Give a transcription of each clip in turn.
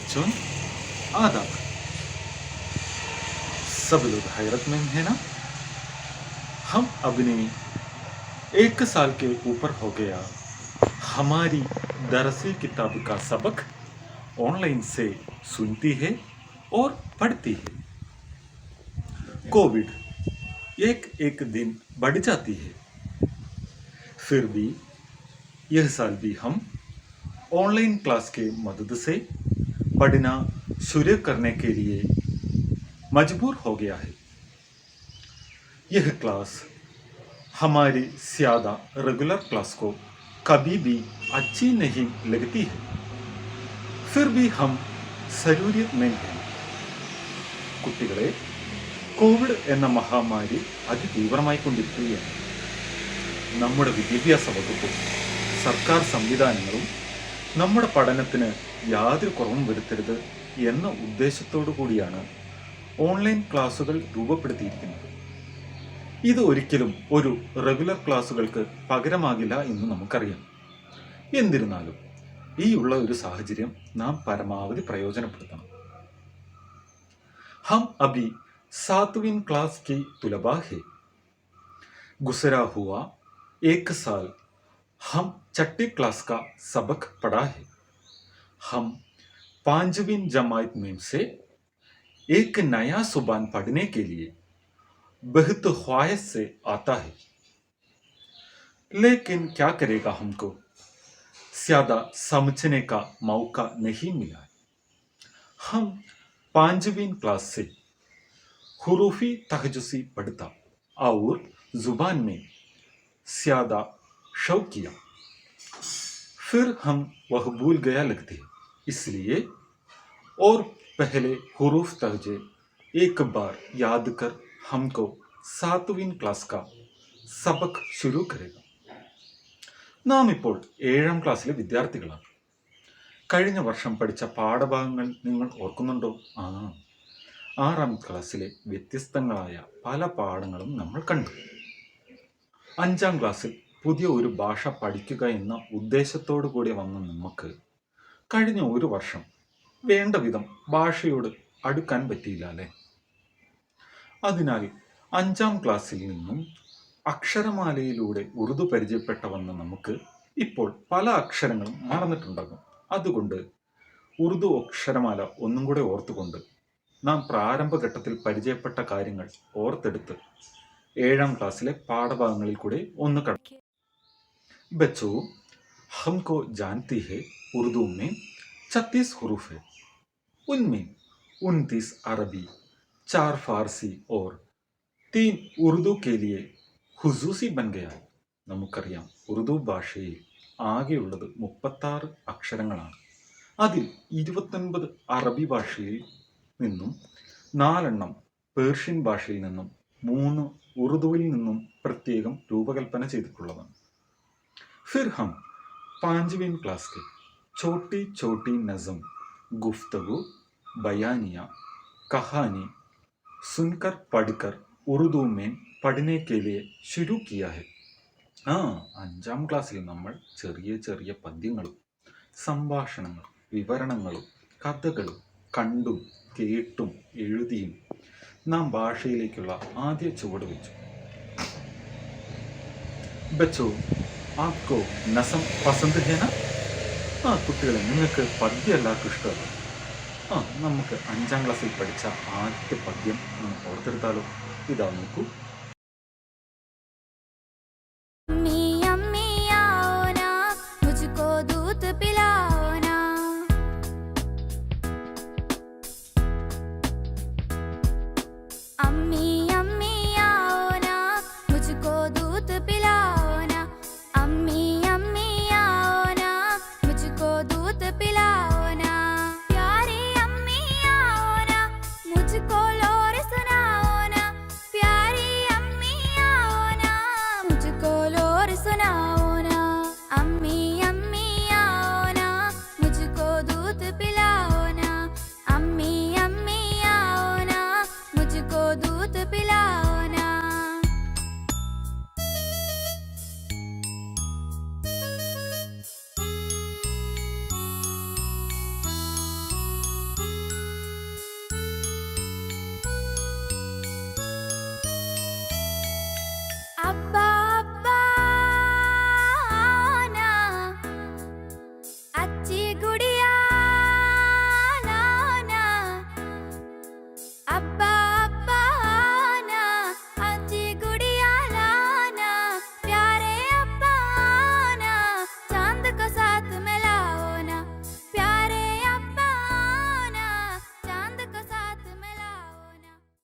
बच्चों, आदाब। सब लोग हैरत में है ना। हम अपने 1 साल के ऊपर हो गया हमारी दरसी किताब का सबक ऑनलाइन से सुनती है और पढ़ती है। कोविड एक एक दिन बढ़ जाती है, फिर भी यह साल भी हम ऑनलाइन क्लास के मदद से पढ़ना शुरू करने के लिए मजबूर हो गया है। यह क्लास हमारी ज़्यादा रेगुलर क्लास को कभी भी अच्छी नहीं लगती है, फिर भी हम ज़रूरत में हैं। കുട്ടികളെ, കോവിഡ് എന്ന മഹാമാരി അതിതീവ്രമായിക്കൊണ്ടിരിക്കുകയാണ്. നമ്മുടെ വിദ്യാഭ്യാസ വകുപ്പും സർക്കാർ സംവിധാനങ്ങളും നമ്മുടെ പഠനത്തിന് യാതൊരു കുറവും വരുത്തരുത് എന്ന ഉദ്ദേശത്തോടു കൂടിയാണ് ഓൺലൈൻ ക്ലാസുകൾ രൂപപ്പെടുത്തിയിരിക്കുന്നത്. ഇത് ഒരിക്കലും ഒരു റെഗുലർ ക്ലാസുകൾക്ക് പകരമാകില്ല എന്ന് നമുക്കറിയാം. എന്നിരുന്നാലും ഈ ഉള്ള ഒരു സാഹചര്യം നാം പരമാവധി പ്രയോജനപ്പെടുത്തണം. हम अभी 7वीं क्लास की तुलबा है. गुजरा हुआ 1 साल हम छठी क्लास का सबक पढ़ा है. हम 5वीं जमात में से एक नया जुबान पढ़ने के लिए बहुत ख्वाहिश से आता है, लेकिन क्या करेगा, हमको ज्यादा समझने का मौका नहीं मिला. हम 5वीं क्लास से हुरूफी तहजुसी पढ़ता और जुबान में ज्यादा शौक किया, फिर हम वह भूल गया लगते हैं. इसलिए और पहले हुरूफ तहजे एक बार याद कर हमको 7वीं क्लास का सबक शुरू करेगा. നാം ഇപ്പോൾ 7ാം ക്ലാസ്സിലെ വിദ്യാർത്ഥികളാണ്. കഴിഞ്ഞ വർഷം പഠിച്ച പാഠഭാഗങ്ങൾ നിങ്ങൾ ഓർക്കുന്നുണ്ടോ? 6ാം ക്ലാസ്സിലെ വ്യത്യസ്തങ്ങളായ പല പാഠങ്ങളും നമ്മൾ കണ്ടു. 5ാം ക്ലാസ്സിൽ പുതിയ ഒരു ഭാഷ പഠിക്കുക എന്ന ഉദ്ദേശത്തോടു കൂടി വന്ന നമുക്ക് കഴിഞ്ഞ ഒരു വർഷം വേണ്ട വിധം ഭാഷയോട് അടുക്കാൻ പറ്റിയില്ല അല്ലേ? അതിനാൽ 5ാം ക്ലാസ്സിൽ നിന്നും അക്ഷരമാലയിലൂടെ ഉറുദു പരിചയപ്പെട്ട വന്ന നമുക്ക് ഇപ്പോൾ പല അക്ഷരങ്ങളും മറന്നിട്ടുണ്ടാകും. അതുകൊണ്ട് ഉറുദു അക്ഷരമാല ഒന്നും കൂടെ ഓർത്തുകൊണ്ട് നാം പ്രാരംഭഘട്ടത്തിൽ പരിചയപ്പെട്ട കാര്യങ്ങൾ ഓർത്തെടുത്ത് 7ാം ക്ലാസ്സിലെ പാഠഭാഗങ്ങളിൽ കൂടെ ഒന്ന് കടന്നു. बच्चों, हमको जानती है उर्दू में 36 हरूफ है. उनमें 29 अरबी, 4 फारसी और 3 उर्दू के लिए हुजूसी बन गया है. നമുക്കറിയാം, ഉറുദു ഭാഷയിൽ ആകെയുള്ളത് 36 അക്ഷരങ്ങളാണ്. അതിൽ 29 അറബി ഭാഷയിൽ നിന്നും 4 പേർഷ്യൻ ഭാഷയിൽ നിന്നും 3 ഉറുദുവിൽ നിന്നും പ്രത്യേകം രൂപകൽപ്പന ചെയ്തിട്ടുള്ളതാണ്. फिर हम 5वीं क्लास के छोटी छोटी नज़म, गुफ्तगू, बयानिया, कहानी सुनकर पढ़कर उर्दू में पढ़ने के लिए शुरू किया है. 5ാം ക്ലാസ്സിൽ നമ്മൾ ചെറിയ ചെറിയ പദ്യങ്ങളും സംഭാഷണങ്ങളും വിവരണങ്ങളും കഥകളും കണ്ടും കേട്ടും എഴുതിയും നാം ഭാഷയിലേക്കുള്ള ആദ്യ ചുവട് വെച്ചു. ബച്ചോ, ആപ്കോ നസം പസന്ത് ഹേ നാ? കുട്ടികളെ, നിങ്ങൾക്ക് പദ്യം എല്ലാവർക്കും ഇഷ്ടമല്ല. നമുക്ക് 5ാം ക്ലാസ്സിൽ പഠിച്ച ആദ്യത്തെ പദ്യം നമുക്ക് ഓർത്തെടുത്താലോ? ഇതാ നോക്കൂ. दूध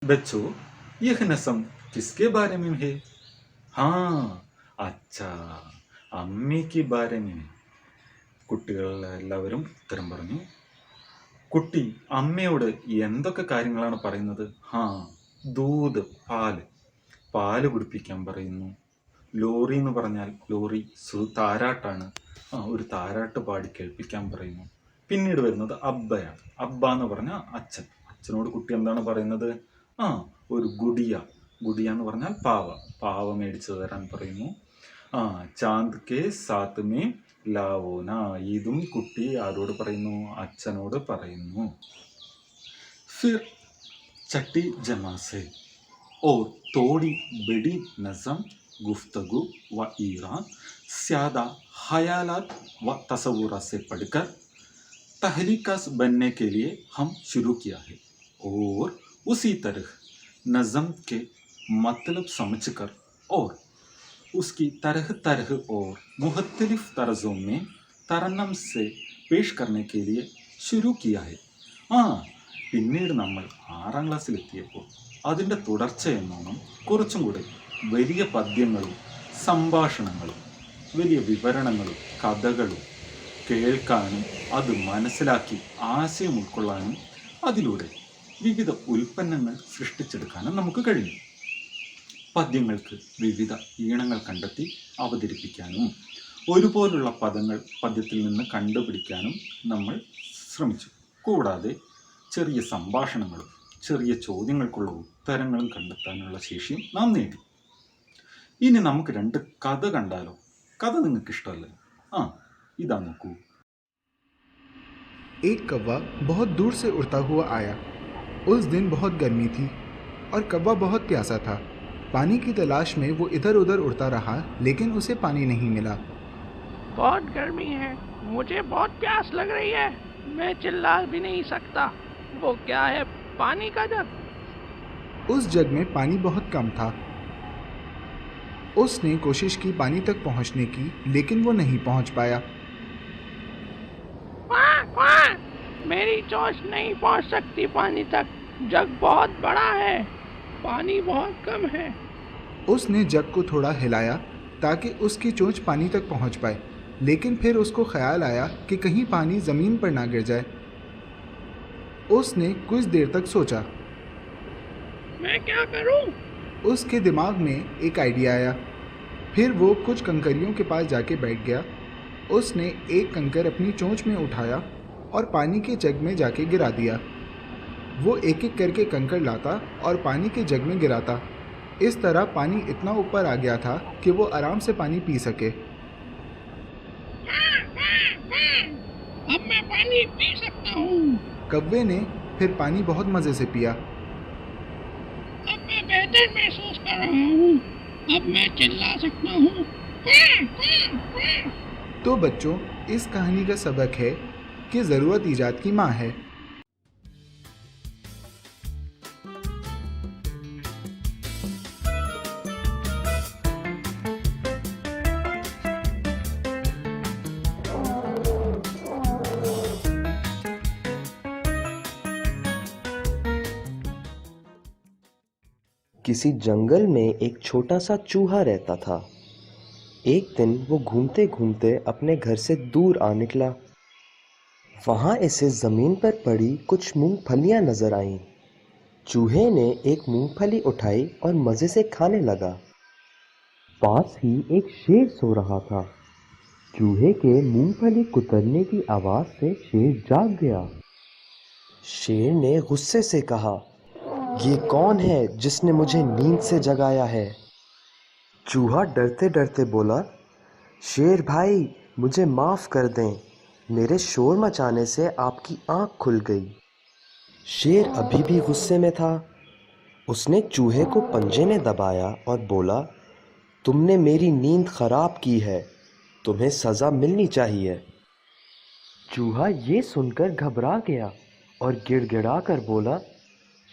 बच्चों, यह नसम किसके बारे में है? हाँ, अच्छा, അമ്മയ്ക്ക് ബാരെ में കുട്ടികളെല്ലാവരും ഉത്തരം പറഞ്ഞു. കുട്ടി അമ്മയോട് എന്തൊക്കെ കാര്യങ്ങളാണ് പറയുന്നത്? ദൂത്, പാല്, പാല് കുടിപ്പിക്കാൻ പറയുന്നു. ലോറി എന്ന് പറഞ്ഞാൽ ലോറി താരാട്ടാണ്. ഒരു താരാട്ട് പാടി കേൾപ്പിക്കാൻ പറയുന്നു. പിന്നീട് വരുന്നത് അബ്ബയാണ്. അബ്ബ എന്ന് പറഞ്ഞാൽ അച്ഛൻ. അച്ഛനോട് കുട്ടി എന്താണ് പറയുന്നത്? ഒരു ഗുഡിയ, ഗുഡിയ എന്ന് പറഞ്ഞാൽ പാവ, പാവ മേടിച്ചു തരാൻ പറയുന്നു. ചാന്ദ് കെ സാത്ത് മേ ലാവോന, ഇതും കുട്ടി ആരോട് പറയുന്നു? അച്ഛനോട് പറയുന്നു. ഫിർ ചട്ടി ജമാസെ और थोड़ी बड़ी नज़म गुफ्तगू व ईरान ज़्यादा ख़यालात व तसव्वुरात से पढ़कर तहलीकास बनने के लिए हम शुरू किया है और उसी तरह नज़म के मतलब समझकर और उसकी तरह तरह और मुख्तलिफ तर्ज़ों में तरन्नम से पेश करने के लिए शुरू किया है. പിന്നീട് നമ്മൾ 6ാം ക്ലാസ്സിലെത്തിയപ്പോൾ അതിൻ്റെ തുടർച്ചയെന്നോണം കുറച്ചും കൂടെ വലിയ പദ്യങ്ങളും സംഭാഷണങ്ങളും വലിയ വിവരണങ്ങളും കഥകളും കേൾക്കാനും അത് മനസ്സിലാക്കി ആശയം ഉൾക്കൊള്ളാനും അതിലൂടെ വിവിധ ഉൽപ്പന്നങ്ങൾ സൃഷ്ടിച്ചെടുക്കാനും നമുക്ക് കഴിയും. പദ്യങ്ങൾക്ക് വിവിധ ഈണങ്ങൾ കണ്ടെത്തി അവതരിപ്പിക്കാനും ഒരുപോലുള്ള പദങ്ങൾ പദ്യത്തിൽ നിന്ന് കണ്ടുപിടിക്കാനും നമ്മൾ ശ്രമിച്ചു. കൂടാതെ ചെറിയ സംഭാഷണങ്ങളും ചെറിയ ചോദ്യങ്ങൾക്കുള്ള ഉത്തരങ്ങളും കണ്ടെത്താനുള്ള ശേഷിയും നാം നേടി. ഇനി നമുക്ക് 2 കഥ കണ്ടാലോ? കഥ നിങ്ങൾക്ക് ഇഷ്ടമല്ലേ? ഇതാ നോക്കൂ. एक कौवा बहुत दूर से उड़ता हुआ आया. उस दिन बहुत गर्मी थी और कौवा बहुत प्यासा था. पानी की तलाश में वो इधर उधर उड़ता रहा, लेकिन उसे पानी नहीं मिला. बहुत गर्मी है, मुझे बहुत प्यास लग रही है, मैं चिल्ला भी नहीं सकता. वो क्या है? पानी का जग. उस जग में पानी बहुत कम था. उसने कोशिश की पानी तक पहुंचने की, लेकिन वो नहीं पहुंच पाया. मेरी चोंच नहीं पहुंच सकती पानी तक, जग बहुत बड़ा है, पानी बहुत कम है. उसने जग को थोड़ा हिलाया ताकि उसकी चोंच पानी तक पहुंच पाए, लेकिन फिर उसको ख्याल आया कि कहीं पानी ज़मीन पर ना गिर जाए. उसने कुछ देर तक सोचा. मैं क्या करूं? उसके दिमाग में एक आइडिया आया. फिर वो कुछ कंकरियों के पास जाके बैठ गया. उसने एक कंकर अपनी चोंच में उठाया और पानी के जग में जाके गिरा दिया. वो एक एक करके कंकर लाता और पानी के जग में गिराता. इस तरह पानी इतना ऊपर आ गया था कि वो आराम से पानी पी सके. अब मैं पानी पी सकता हूँ. कौवे ने फिर पानी बहुत मज़े से पिया. अब मैं बेहतर महसूस कर रहा हूँ, अब मैं चिल्ला सकता हूँ. तो बच्चों, इस कहानी का सबक है कि ज़रूरत ईजाद की माँ है. किसी जंगल में एक छोटा सा चूहा रहता था. एक दिन वो घूमते घूमते अपने घर से दूर आ निकला. वहाँ इसे ज़मीन पर पड़ी कुछ मूंगफलियाँ नज़र आईं. चूहे ने एक मूंगफली उठाई और मज़े से खाने लगा. पास ही एक शेर सो रहा था. चूहे के मूंगफली कुतरने की आवाज़ से शेर जाग गया. शेर ने गुस्से से कहा, ये कौन है जिसने मुझे नींद से जगाया है? चूहा डरते डरते बोला, शेर भाई, मुझे माफ़ कर दें, मेरे शोर मचाने से आपकी आँख खुल गई. शेर अभी भी गुस्से में था. उसने चूहे को पंजे में दबाया और बोला, तुमने मेरी नींद ख़राब की है, तुम्हें सज़ा मिलनी चाहिए. चूहा ये सुनकर घबरा गया और गिड़गिड़ा कर बोला,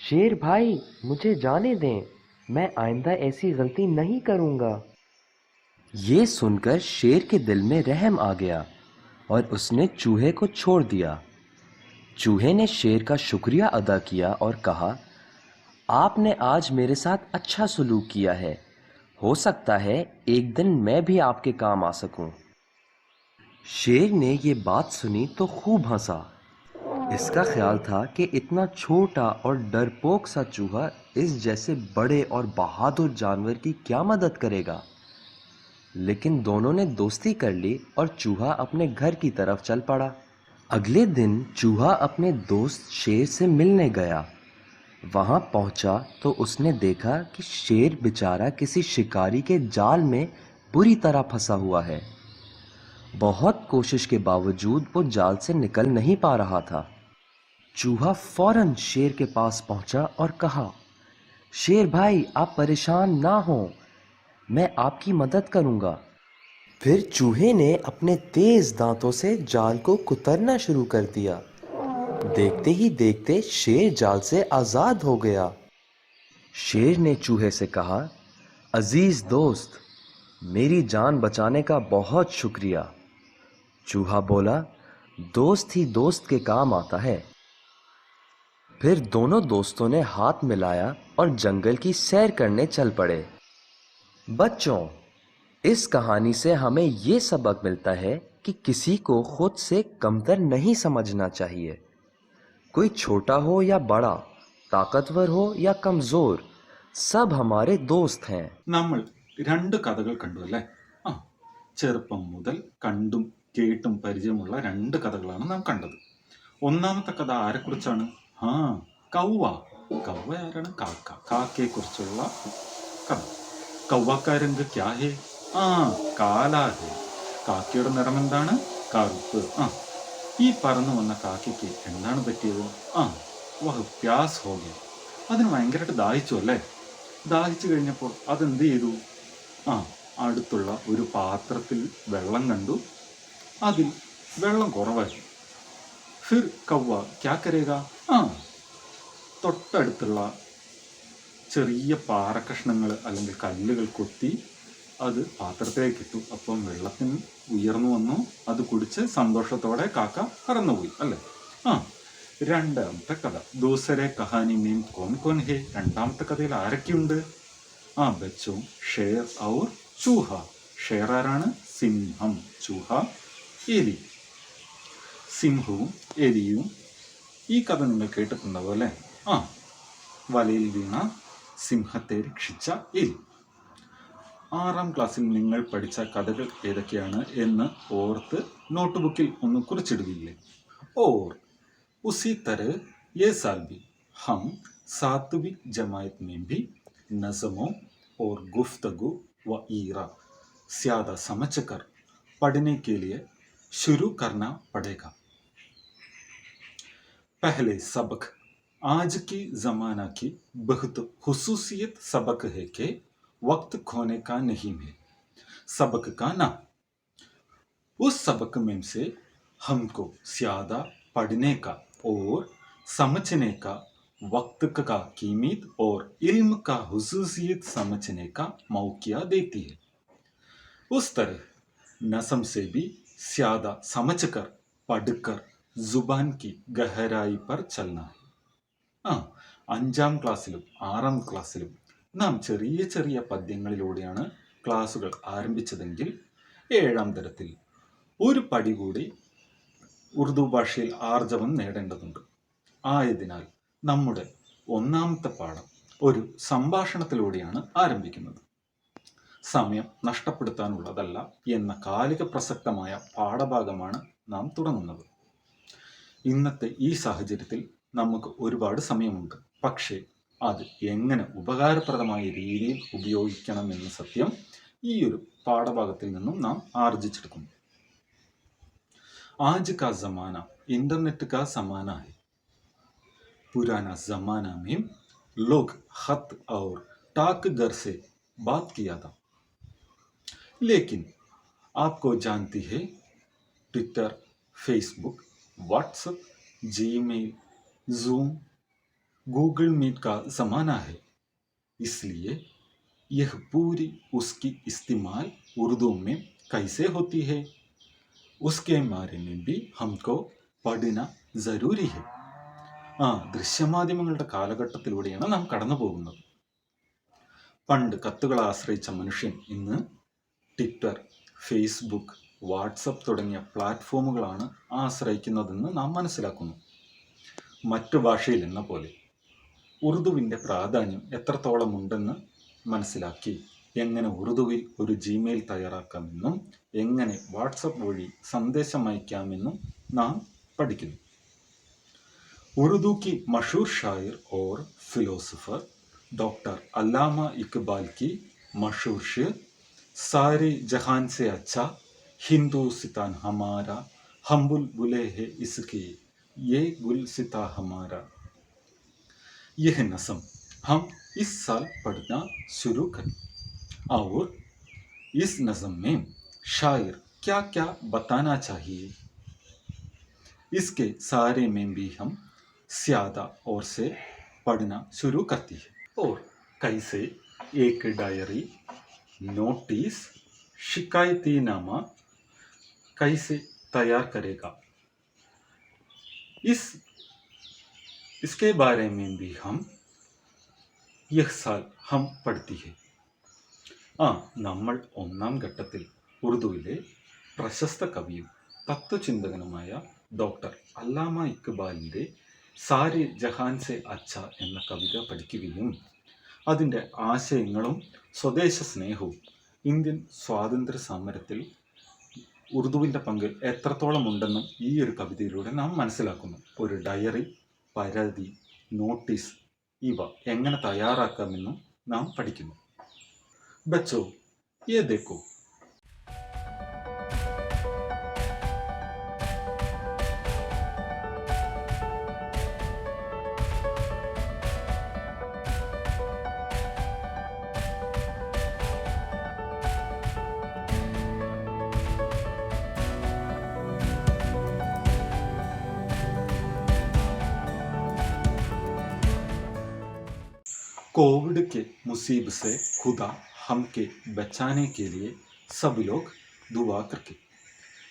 शेर भाई, मुझे जाने दें, मैं आइंदा ऐसी गलती नहीं करूँगा. ये सुनकर शेर के दिल में रहम आ गया और उसने चूहे को छोड़ दिया. चूहे ने शेर का शुक्रिया अदा किया और कहा, आपने आज मेरे साथ अच्छा सलूक किया है। हो सकता है एक दिन मैं भी आपके काम आ सकूं। शेर ने ये बात सुनी तो खूब हंसा। इसका ख्याल था कि इतना छोटा और डरपोक सा चूहा इस जैसे बड़े और बहादुर जानवर की क्या मदद करेगा। लेकिन दोनों ने दोस्ती कर ली और चूहा अपने घर की तरफ चल पड़ा। अगले दिन चूहा अपने दोस्त शेर से मिलने गया। वहां पहुंचा तो उसने देखा कि शेर बेचारा किसी शिकारी के जाल में बुरी तरह फंसा हुआ है। बहुत कोशिश के बावजूद वो जाल से निकल नहीं पा रहा था। चूहा फौरन शेर के पास पहुंचा और कहा, शेर भाई, आप परेशान ना हो, मैं आपकी मदद करूंगा। फिर चूहे ने अपने तेज दांतों से जाल को कुतरना शुरू कर दिया। देखते ही देखते शेर जाल से आजाद हो गया। शेर ने चूहे से कहा, अजीज दोस्त, मेरी जान बचाने का बहुत शुक्रिया। चूहा बोला, दोस्त ही दोस्त के काम आता है। फिर दोनों दोस्तों ने हाथ मिलाया और जंगल की सैर करने चल पड़े। बच्चों, इस कहानी से हमें ये सबक मिलता है कि किसी को खुद से कमतर नहीं समझना चाहिए। कोई छोटा हो या बड़ा, ताकतवर हो या कमजोर, सब हमारे दोस्त हैं। നമ്മൾ രണ്ട് കഥകൾ കണ്ടു അല്ലേ? ആ, ചെറുപ്പം മുതൽ കണ്ടും കേട്ടും പരിചയമുള്ള രണ്ട് കഥകളാണ് നാം കണ്ടത്. ഒന്നാമത്തെ കഥ ആരെക്കുറിച്ചാണ്? ആ, കൗവ. കൗവ ആരാണ്? കാക്ക. കാക്കയെ കുറിച്ചുള്ള കഥ. കൗവക്ക രംഗ് ക്യാ ഹേ? ആ, കാലാ ഹേ. കാക്കയുടെ നിറം എന്താണ്? കറുപ്പ്. ആ, ഈ പറന്നു വന്ന കാക്കയ്ക്ക് എന്താണ് പറ്റിയത്? ആ, വഹ് പ്യാസ് ഹോ ഗയ. അതിന് ഭയങ്കരമായിട്ട് ദാഹിച്ചു അല്ലേ? ദാഹിച്ചു കഴിഞ്ഞപ്പോൾ അതെന്ത് ചെയ്തു? ആ, അടുത്തുള്ള ഒരു പാത്രത്തിൽ വെള്ളം കണ്ടു. അതിൽ വെള്ളം കുറവായിരുന്നു. ഫിർ കൗവ ക്യാ കരേഗ? ആ, തൊട്ടടുത്തുള്ള ചെറിയ പാറക്കഷ്ണങ്ങൾ അല്ലെങ്കിൽ കല്ലുകൾ കൊത്തി അത് പാത്രത്തിലേക്ക് ഇട്ടു. അപ്പം വെള്ളത്തിന് ഉയർന്നു വന്നു. അത് കുടിച്ച് സന്തോഷത്തോടെ കാക്ക പറന്നുപോയി അല്ലേ? ആ, രണ്ടാമത്തെ കഥ. ദൂസരെ കഹാനി മീൻ കോൻ കോൻ ഹേ. രണ്ടാമത്തെ കഥയിൽ ആരൊക്കെയുണ്ട്? ആ, ബച്ചോ, ഷേർ ഔർ ചൂഹ. ഷേർ ആരാണ്? സിംഹം. ചൂഹ എലി. സിംഹവും എലിയും. ഈ കഥ നിങ്ങൾ കേട്ടിട്ടുണ്ടാവും അല്ലേ? ആ, വലയിൽ വീണ സിംഹത്തെ രക്ഷിച്ച എലി. 6ാം ക്ലാസ്സിൽ നിങ്ങൾ പഠിച്ച കഥകൾ ഏതൊക്കെയാണ് എന്ന് ഓർത്ത് നോട്ട്ബുക്കിൽ ഒന്ന് കുറിച്ചിടുകയില്ലേ? ഓർ उसी तरह ये साल भी हम 7वीं जमात में भी नज़मों और गुफ्तगू व ईरा ज़्यादा समझकर पढ़ने के लिए शुरू करना पड़ेगा। पहले सबक आज की ज़माना की बहुत खुसूसियत सबक है कि वक्त खोने का नहीं है, सबक का नाम। उस सबक में से हमको ज़्यादा पढ़ने का और समझने का, वक्त का कीमत और इल्म का हुसूसियत समझने का मौका देती है। उस तरह नज़म से भी ज़्यादा समझकर पढ़कर जुबान की गहराई पर चलना है. ആ, 5ാം ക്ലാസ്സിലും 6ാം ക്ലാസ്സിലും നാം ചെറിയ ചെറിയ പദ്യങ്ങളിലൂടെയാണ് ക്ലാസ്സുകൾ ആരംഭിച്ചതെങ്കിൽ 7ാം തരത്തിൽ ഒരു പടി കൂടി ഉറുദു ഭാഷയിൽ ആർജവം നേടേണ്ടതുണ്ട്. ആയതിനാൽ നമ്മുടെ ഒന്നാമത്തെ പാഠം ഒരു സംഭാഷണത്തിലൂടെയാണ് ആരംഭിക്കുന്നത്. സമയം നഷ്ടപ്പെടുത്താനുള്ളതല്ല എന്ന കാലിക പ്രസക്തമായ പാഠഭാഗമാണ് നാം തുടങ്ങുന്നത്. ഇന്നത്തെ ഈ സാഹചര്യത്തിൽ നമുക്ക് ഒരുപാട് സമയമുണ്ട്. പക്ഷേ അത് എങ്ങനെ ഉപകാരപ്രദമായ രീതിയിൽ ഉപയോഗിക്കണമെന്ന സത്യം ഈ ഒരു പാഠഭാഗത്തിൽ നിന്നും നാം ആർജിച്ചെടുക്കുന്നു. आज का ज़माना इंटरनेट का ज़माना है. पुराना ज़माना में लोग खत और डाक घर से बात किया था. लेकिन आपको जानती है, Twitter, Facebook, WhatsApp, Gmail, Zoom, Google Meet का ज़माना है. इसलिए यह पूरी उसकी इस्तेमाल उर्दू में कैसे होती है, उसके बारे में भी हमको पढ़ना ज़रूरी है. ദൃശ്യമാധ്യമങ്ങളുടെ കാലഘട്ടത്തിലൂടെയാണ് നാം കടന്നു പോകുന്നത്. പണ്ട് കത്തുകളെ ആശ്രയിച്ച മനുഷ്യൻ ഇന്ന് ട്വിറ്റർ, ഫേസ്ബുക്ക്, വാട്സപ്പ് തുടങ്ങിയ പ്ലാറ്റ്ഫോമുകളാണ് ആശ്രയിക്കുന്നതെന്ന് നാം മനസ്സിലാക്കുന്നു. മറ്റു ഭാഷയിൽ എന്ന പോലെ ഉറുദുവിൻ്റെ പ്രാധാന്യം എത്രത്തോളം ഉണ്ടെന്ന് മനസ്സിലാക്കി എങ്ങനെ ഉറുദുവിൽ ഒരു ജിമെയിൽ തയ്യാറാക്കാമെന്നും എങ്ങനെ വാട്സപ്പ് വഴി സന്ദേശം അയക്കാമെന്നും നാം പഠിക്കുന്നു. उर्दू की मशहूर शायर और फिलोसोफर डॉक्टर अल्लामा इकबाल की मशहूर शेर सारे जहान से अच्छा हिंदुस्तान हमारा हम बुलबुले है इसके ये गुलसिता हमारा। यह नज़म हम इस साल पढ़ना शुरू करें और इस नज़म में शायर क्या क्या बताना चाहिए, इसके सारे में भी हम ज्यादा और से पढ़ना शुरू करती है और कैसे एक डायरी, नोटिस, शिकायतीनामा कैसे तैयार करेगा, इसके बारे में भी हम यह साल हम പഠിത്തി है। നമ്മൾ ഒന്നാം ഘട്ടത്തിൽ ഉറുദുവിലെ പ്രശസ്ത കവിയും തത്വചിന്തകനുമായ ഡോക്ടർ അല്ലാമ ഇക്ബാലിൻ്റെ സാരെ ജഹാൻ സെ അച്ഛ എന്ന കവിത പഠിക്കുകയും അതിൻ്റെ ആശയങ്ങളും സ്വദേശ സ്നേഹവും ഇന്ത്യൻ സ്വാതന്ത്ര്യ സമരത്തിൽ ഉറുദുവിൻ്റെ പങ്ക് എത്രത്തോളം ഉണ്ടെന്നും ഈ ഒരു കവിതയിലൂടെ നാം മനസ്സിലാക്കുന്നു. ഒരു ഡയറി, പരാതി, നോട്ടീസ് ഇവ എങ്ങനെ തയ്യാറാക്കാമെന്നും നാം പഠിക്കുന്നു. ബച്ചോ യേ ദേഖോ. कोविड के मुसीबत से खुदा हम के बचाने के लिए सब लोग दुआ करके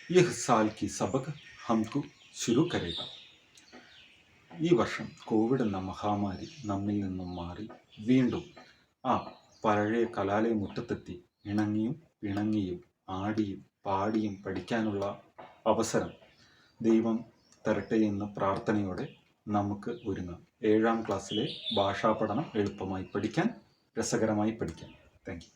यह साल की सबक हमको शुरू करेगा. ഈ വർഷം കോവിഡ് എന്ന മഹാമാരി നമ്മിൽ നിന്നും മാറി വീണ്ടും ആ പഴയ കലാലയ മുറ്റത്തെത്തി ഇണങ്ങിയും പിണങ്ങിയും ആടിയും പാടിയും പഠിക്കാനുള്ള അവസരം ദൈവം തരട്ടെ എന്ന പ്രാർത്ഥനയോടെ നമുക്ക് ഒരുങ്ങാം. 7ാം ക്ലാസ്സിലെ ഭാഷാ പഠനം എളുപ്പമായി പഠിക്കാൻ, രസകരമായി പഠിക്കാൻ. Thank you.